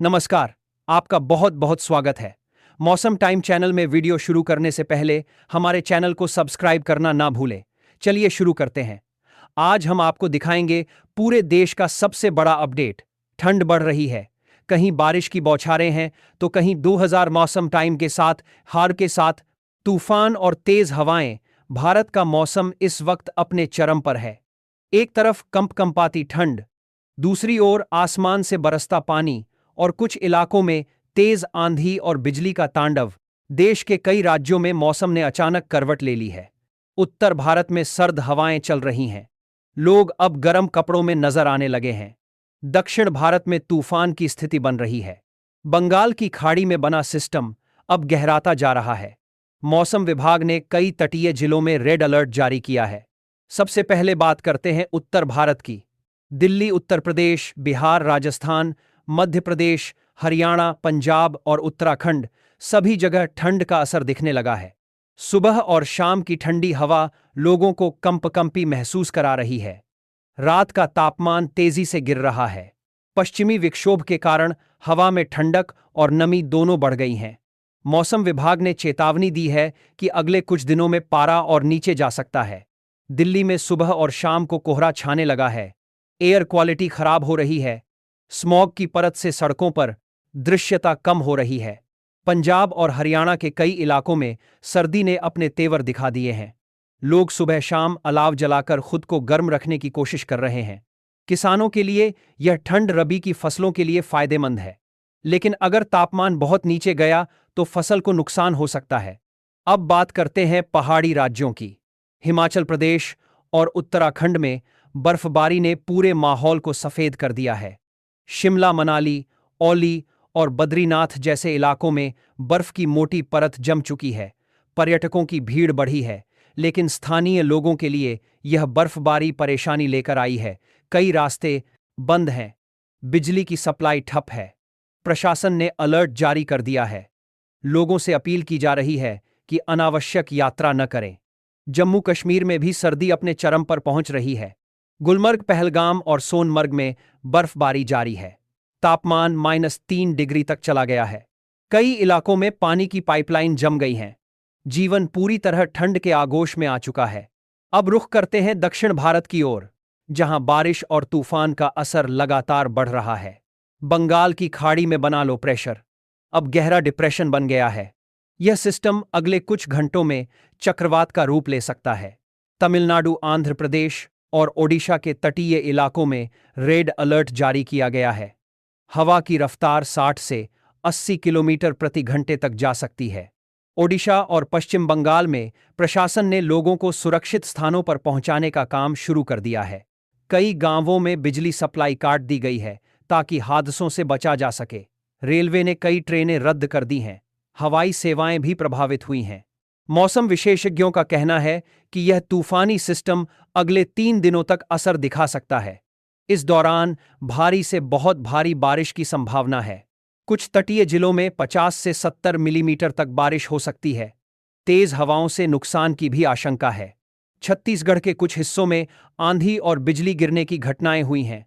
नमस्कार। आपका बहुत बहुत स्वागत है। मौसम टाइम चैनल में वीडियो शुरू करने से पहले हमारे चैनल को सब्सक्राइब करना ना भूलें। चलिए शुरू करते हैं। आज हम आपको दिखाएंगे पूरे देश का सबसे बड़ा अपडेट। ठंड बढ़ रही है, कहीं बारिश की बौछारें हैं तो कहीं 2000 मौसम टाइम के साथ हार के साथ तूफान और तेज हवाएं। भारत का मौसम इस वक्त अपने चरम पर है। एक तरफ कंपकंपाती ठंड, दूसरी ओर आसमान से बरसता पानी और कुछ इलाकों में तेज आंधी और बिजली का तांडव। देश के कई राज्यों में मौसम ने अचानक करवट ले ली है। उत्तर भारत में सर्द हवाएं चल रही हैं। लोग अब गर्म कपड़ों में नजर आने लगे हैं। दक्षिण भारत में तूफान की स्थिति बन रही है। बंगाल की खाड़ी में बना सिस्टम अब गहराता जा रहा है। मौसम विभाग ने कई तटीय जिलों में रेड अलर्ट जारी किया है। सबसे पहले बात करते हैं उत्तर भारत की। दिल्ली, उत्तर प्रदेश, बिहार, राजस्थान, मध्य प्रदेश, हरियाणा, पंजाब और उत्तराखंड सभी जगह ठंड का असर दिखने लगा है। सुबह और शाम की ठंडी हवा लोगों को कंपकंपी महसूस करा रही है। रात का तापमान तेजी से गिर रहा है। पश्चिमी विक्षोभ के कारण हवा में ठंडक और नमी दोनों बढ़ गई हैं। मौसम विभाग ने चेतावनी दी है कि अगले कुछ दिनों में पारा और नीचे जा सकता है। दिल्ली में सुबह और शाम को कोहरा छाने लगा है। एयर क्वालिटी खराब हो रही है। स्मॉग की परत से सड़कों पर दृश्यता कम हो रही है। पंजाब और हरियाणा के कई इलाकों में सर्दी ने अपने तेवर दिखा दिए हैं। लोग सुबह शाम अलाव जलाकर खुद को गर्म रखने की कोशिश कर रहे हैं। किसानों के लिए यह ठंड रबी की फसलों के लिए फायदेमंद है, लेकिन अगर तापमान बहुत नीचे गया तो फसल को नुकसान हो सकता है। अब बात करते हैं पहाड़ी राज्यों की। हिमाचल प्रदेश और उत्तराखंड में बर्फबारी ने पूरे माहौल को सफेद कर दिया है। शिमला, मनाली, औली और बद्रीनाथ जैसे इलाकों में बर्फ की मोटी परत जम चुकी है। पर्यटकों की भीड़ बढ़ी है, लेकिन स्थानीय लोगों के लिए यह बर्फबारी परेशानी लेकर आई है। कई रास्ते बंद हैं, बिजली की सप्लाई ठप है। प्रशासन ने अलर्ट जारी कर दिया है। लोगों से अपील की जा रही है कि अनावश्यक यात्रा न करें। जम्मू कश्मीर में भी सर्दी अपने चरम पर पहुंच रही है। गुलमर्ग, पहलगाम और सोनमर्ग में बर्फबारी जारी है। तापमान -3 डिग्री तक चला गया है। कई इलाकों में पानी की पाइपलाइन जम गई हैं। जीवन पूरी तरह ठंड के आगोश में आ चुका है। अब रुख करते हैं दक्षिण भारत की ओर, जहां बारिश और तूफान का असर लगातार बढ़ रहा है। बंगाल की खाड़ी में बना लो प्रेशर अब गहरा डिप्रेशन बन गया है। यह सिस्टम अगले कुछ घंटों में चक्रवात का रूप ले सकता है। तमिलनाडु, आंध्र प्रदेश और ओडिशा के तटीय इलाकों में रेड अलर्ट जारी किया गया है। हवा की रफ्तार 60 से 80 किलोमीटर प्रति घंटे तक जा सकती है। ओडिशा और पश्चिम बंगाल में प्रशासन ने लोगों को सुरक्षित स्थानों पर पहुंचाने का काम शुरू कर दिया है। कई गांवों में बिजली सप्लाई काट दी गई है ताकि हादसों से बचा जा सके। रेलवे ने कई ट्रेनें रद्द कर दी हैं। हवाई सेवाएं भी प्रभावित हुई हैं। मौसम विशेषज्ञों का कहना है कि यह तूफानी सिस्टम अगले 3 दिनों तक असर दिखा सकता है। इस दौरान भारी से बहुत भारी बारिश की संभावना है। कुछ तटीय जिलों में 50 से 70 मिलीमीटर तक बारिश हो सकती है। तेज हवाओं से नुकसान की भी आशंका है। छत्तीसगढ़ के कुछ हिस्सों में आंधी और बिजली गिरने की घटनाएं हुई हैं।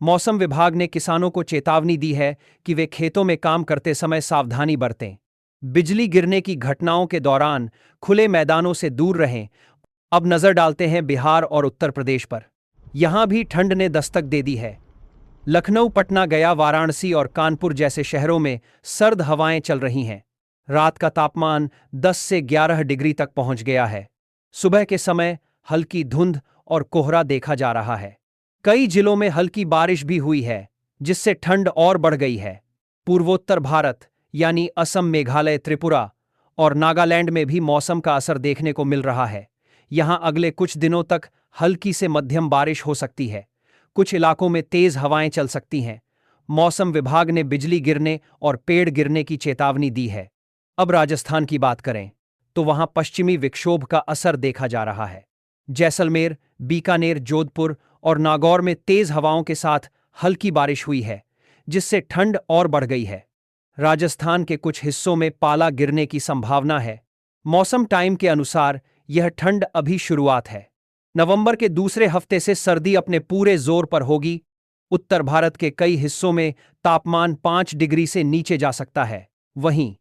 मौसम विभाग ने किसानों को चेतावनी दी है कि वे खेतों में काम करते समय सावधानी बरतें। बिजली गिरने की घटनाओं के दौरान खुले मैदानों से दूर रहें। अब नजर डालते हैं बिहार और उत्तर प्रदेश पर। यहां भी ठंड ने दस्तक दे दी है। लखनऊ, पटना, गया, वाराणसी और कानपुर जैसे शहरों में सर्द हवाएं चल रही हैं। रात का तापमान 10 से 11 डिग्री तक पहुंच गया है। सुबह के समय हल्की धुंध और कोहरा देखा जा रहा है। कई जिलों में हल्की बारिश भी हुई है, जिससे ठंड और बढ़ गई है। पूर्वोत्तर भारत यानी असम, मेघालय, त्रिपुरा और नागालैंड में भी मौसम का असर देखने को मिल रहा है। यहां अगले कुछ दिनों तक हल्की से मध्यम बारिश हो सकती है। कुछ इलाकों में तेज हवाएं चल सकती हैं। मौसम विभाग ने बिजली गिरने और पेड़ गिरने की चेतावनी दी है। अब राजस्थान की बात करें तो वहां पश्चिमी विक्षोभ का असर देखा जा रहा है। जैसलमेर, बीकानेर, जोधपुर और नागौर में तेज हवाओं के साथ हल्की बारिश हुई है, जिससे ठंड और बढ़ गई है। राजस्थान के कुछ हिस्सों में पाला गिरने की संभावना है। मौसम टाइम के अनुसार यह ठंड अभी शुरुआत है। नवंबर के दूसरे हफ्ते से सर्दी अपने पूरे जोर पर होगी। उत्तर भारत के कई हिस्सों में तापमान 5 डिग्री से नीचे जा सकता है। वहीं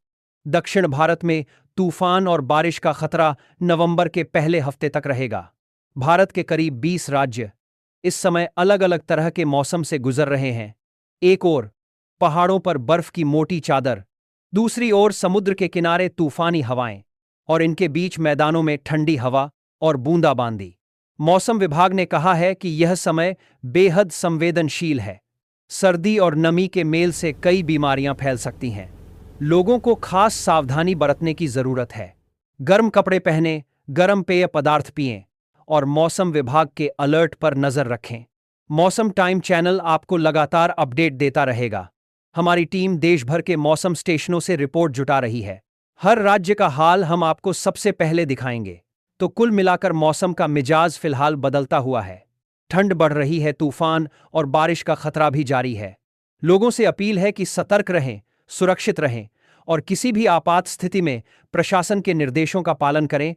दक्षिण भारत में तूफान और बारिश का खतरा नवंबर के पहले हफ्ते तक रहेगा। भारत के करीब 20 राज्य इस समय अलग अलग तरह के मौसम से गुजर रहे हैं। एक ओर पहाड़ों पर बर्फ की मोटी चादर, दूसरी ओर समुद्र के किनारे तूफानी हवाएं और इनके बीच मैदानों में ठंडी हवा और बूंदाबांदी। मौसम विभाग ने कहा है कि यह समय बेहद संवेदनशील है। सर्दी और नमी के मेल से कई बीमारियां फैल सकती हैं। लोगों को खास सावधानी बरतने की जरूरत है। गर्म कपड़े पहनें, गर्म पेय पदार्थ पिएं और मौसम विभाग के अलर्ट पर नजर रखें। मौसम टाइम चैनल आपको लगातार अपडेट देता रहेगा। हमारी टीम देश भर के मौसम स्टेशनों से रिपोर्ट जुटा रही है। हर राज्य का हाल हम आपको सबसे पहले दिखाएंगे। तो कुल मिलाकर मौसम का मिजाज फिलहाल बदलता हुआ है। ठंड बढ़ रही है, तूफान और बारिश का खतरा भी जारी है। लोगों से अपील है कि सतर्क रहें, सुरक्षित रहें और किसी भी आपात स्थिति में प्रशासन के निर्देशों का पालन करें।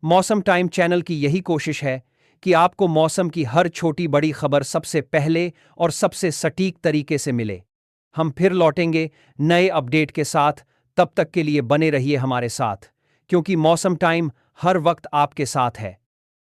मौसम टाइम चैनल की यही कोशिश है कि आपको मौसम की हर छोटी बड़ी खबर सबसे पहले और सबसे सटीक तरीके से मिले। हम फिर लौटेंगे नए अपडेट के साथ। तब तक के लिए बने रहिए हमारे साथ, क्योंकि मौसम टाइम हर वक्त आपके साथ है।